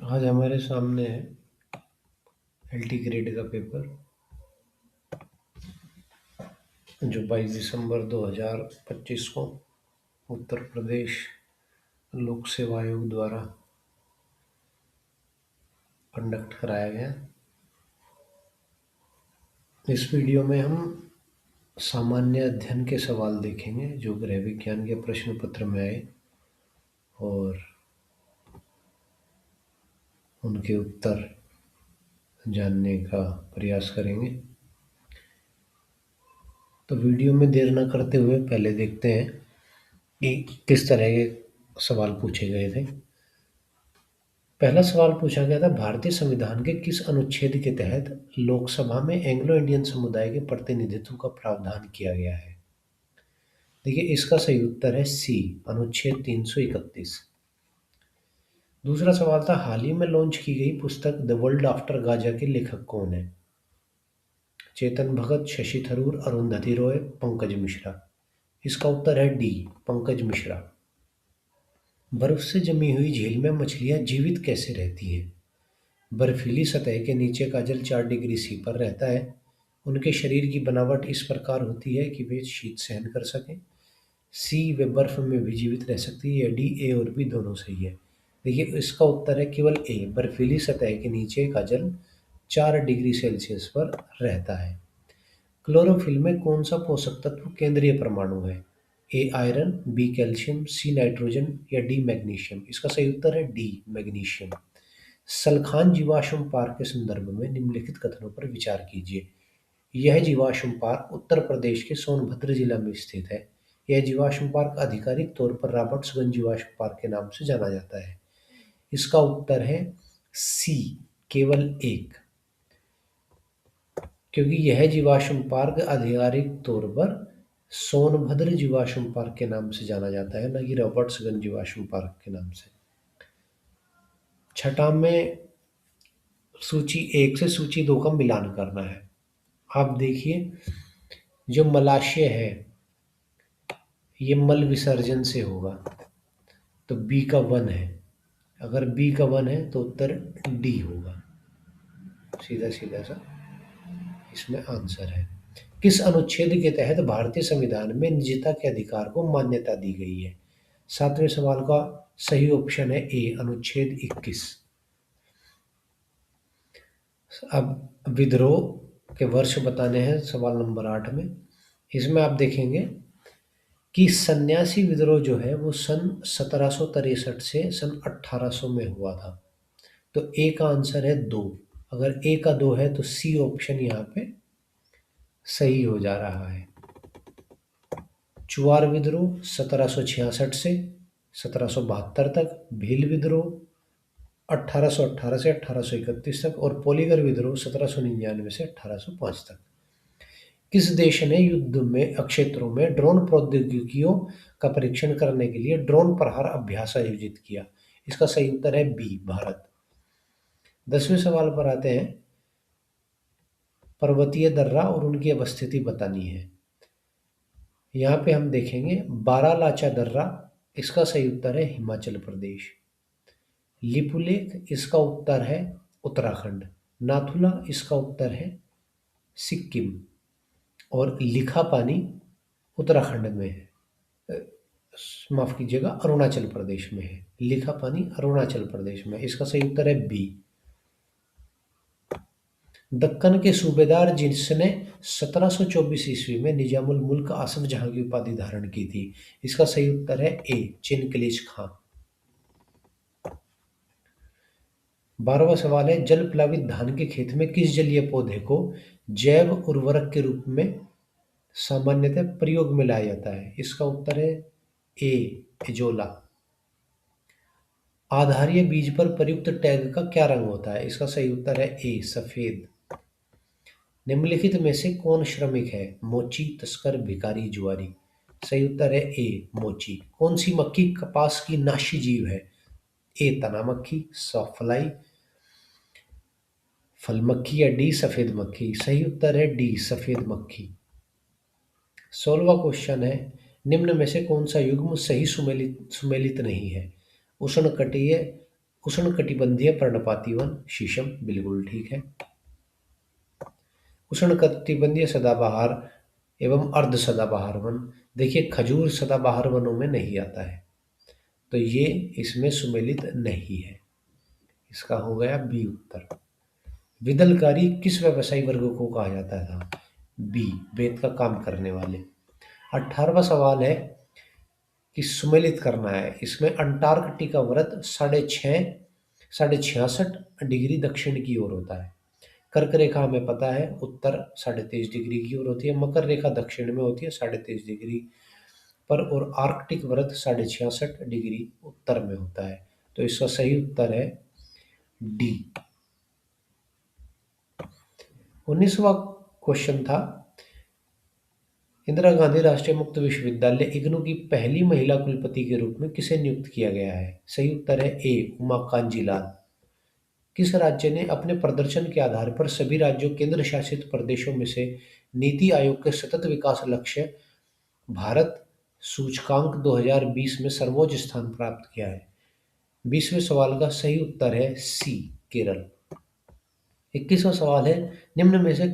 आज हमारे सामने है एलटी ग्रेड का पेपर जो 22 दिसंबर 2025 को उत्तर प्रदेश लोक सेवा आयोग द्वारा कंडक्ट कराया गया। इस वीडियो में हम सामान्य अध्ययन के सवाल देखेंगे जो गृह विज्ञान के प्रश्न पत्र में आए और उनके उत्तर जानने का प्रयास करेंगे। तो वीडियो में देर न करते हुए पहले देखते हैं कि किस तरह के सवाल पूछे गए थे। पहला सवाल पूछा गया था, भारतीय संविधान के किस अनुच्छेद के तहत लोकसभा में एंग्लो इंडियन समुदाय के प्रतिनिधित्व का प्रावधान किया गया है? देखिए, इसका सही उत्तर है सी, अनुच्छेद 331। दूसरा सवाल था, हाल ही में लॉन्च की गई पुस्तक द वर्ल्ड आफ्टर गाजा के लेखक कौन है? चेतन भगत, शशि थरूर, अरुंधति रॉय, पंकज मिश्रा। इसका उत्तर है डी, पंकज मिश्रा। बर्फ से जमी हुई झील में मछलियां जीवित कैसे रहती हैं? बर्फीली सतह के नीचे का जल 4 डिग्री सी पर रहता है। उनके शरीर की बनावट इस प्रकार होती है कि वे शीत सहन कर सकें। सी, वे बर्फ में भी जीवित रह सकती है। या डी, ए और बी दोनों सही है। देखिए, इसका उत्तर है केवल ए, बर्फीली सतह के नीचे का जल 4 डिग्री सेल्सियस पर रहता है। क्लोरोफिल में कौन सा पोषक तत्व केंद्रीय परमाणु है? A iron, B calcium, C nitrogen या डी मैग्नीशियम। इसका सही उत्तर है डी, मैग्नीशियम। सलखान जीवाश्म पार्क के संदर्भ में निम्नलिखित कथनों पर विचार कीजिए। यह जीवाश्म पार्क उत्तर प्रदेश के सोनभद्र जिला में स्थित है। यह जीवाश्म पार्क आधिकारिक तौर पर रॉबर्ट्सगंज जीवाश्म पार्क के नाम से जाना जाता है। इसका उत्तर है सी, केवल एक, क्योंकि यह जीवाश्म पार्क आधिकारिक तौर पर सोनभद्र जीवाश्म पार्क के नाम से जाना जाता है, न कि रॉबर्ट्सगंज जीवाश्म पार्क के नाम से। छठा में सूची 1 से सूची 2 का मिलान करना है। आप देखिए, जो मलाशय है ये मल विसर्जन से होगा, तो बी का 1 है। अगर बी का 1 है तो उत्तर डी होगा। सीधा सीधा सा इसमें आंसर है। किस अनुच्छेद के तहत भारतीय संविधान में निजता के अधिकार को मान्यता दी गई है? 7वें सवाल का सही ऑप्शन है ए, अनुच्छेद 21। अब विद्रोह के वर्ष बताने हैं सवाल नंबर 8 में। इसमें आप देखेंगे कि सन्यासी विद्रोह जो है वो सन 1763 से सन 1800 में हुआ था। तो ए का आंसर है 2। अगर ए का 2 है तो सी ऑप्शन यहाँ पे सही हो जा रहा है। चुआर विद्रोह 1766 से 1772 तक, भील विद्रोह 1818 से 1831 तक और पोलीगर विद्रोह 1799 से 1805 तक। किस देश ने युद्ध में क्षेत्रों में ड्रोन प्रौद्योगिकियों का परीक्षण करने के लिए ड्रोन प्रहार अभ्यास आयोजित किया? इसका सही उत्तर है बी, भारत। 10वें सवाल पर आते हैं। पर्वतीय दर्रा और उनकी अवस्थिति बतानी है। यहाँ पे हम देखेंगे बारालाचा दर्रा, इसका सही उत्तर है हिमाचल प्रदेश। लिपुलेख, इसका उत्तर है उत्तराखंड। नाथुला, इसका उत्तर है सिक्किम। और लिखा पानी उत्तराखंड में है, माफ कीजिएगा, अरुणाचल प्रदेश में है। लिखा पानी अरुणाचल प्रदेश में। इसका सही उत्तर है बी। दक्कन के सूबेदार जिसने 1724 ईस्वी में निजामुल मुल्क आसफ जहां की उपाधि धारण की थी? इसका सही उत्तर है ए, चिनकलिज खां। 12वां सवाल है, जल प्लावित धान के खेत में किस जलीय पौधे को जैव उर्वरक के रूप में सामान्यतः प्रयोग में लाया जाता है? इसका उत्तर है ए, एजोला। आधारीय बीज पर प्रयुक्त टैग का क्या रंग होता है? इसका सही उत्तर है ए, सफेद। निम्नलिखित में से कौन श्रमिक है? मोची, तस्कर, भिखारी, जुआरी। सही उत्तर है ए, मोची। कौन सी मक्खी कपास की नाशी जीव है? ए, तना मक्खी, सॉफ्लाई, फल मक्खी या डी, सफेद मक्खी। सही उत्तर है डी, सफेद मक्खी। 16वां क्वेश्चन है, निम्न में से कौन सा युग्म सही सुमेलित नहीं है? उष्णकटिबंधीय उष्णकटिबंधीय पर्णपाती वन, शीशम, बिल्कुल ठीक है। उष्णकटिबंधीय सदाबहार एवं अर्ध सदाबहार वन, देखिए खजूर सदाबहार वनों में नहीं आता है, तो ये इसमें सुमेलित नहीं है। इसका हो गया बी उत्तर। विदलकारी किस व्यवसायी वर्ग को कहा जाता था? बी, वेद का काम करने वाले। 18वां सवाल है कि सुमेलित करना है। इसमें अंटार्कटिका व्रत 66.5 डिग्री दक्षिण की ओर होता है। कर्क रेखा हमें पता है उत्तर 23.5 डिग्री की ओर होती है, मकर रेखा दक्षिण में होती है 23.5 डिग्री पर, और आर्कटिक व्रत 66.5 डिग्री उत्तर में होता है। तो इसका सही उत्तर है डी। 19वां क्वेश्चन था, इंदिरा गांधी राष्ट्रीय मुक्त विश्वविद्यालय इग्नू की पहली महिला कुलपति के रूप में किसे नियुक्त किया गया है? सही उत्तर है ए, उमा कांजीलाल। किस राज्य ने अपने प्रदर्शन के आधार पर सभी राज्यों केंद्र शासित प्रदेशों में से नीति आयोग के सतत विकास लक्ष्य भारत सूचकांक 2020 में सर्वोच्च स्थान प्राप्त किया है? 20वें सवाल का सही उत्तर है सी, केरल। 21वां सवाल है, निम्न में से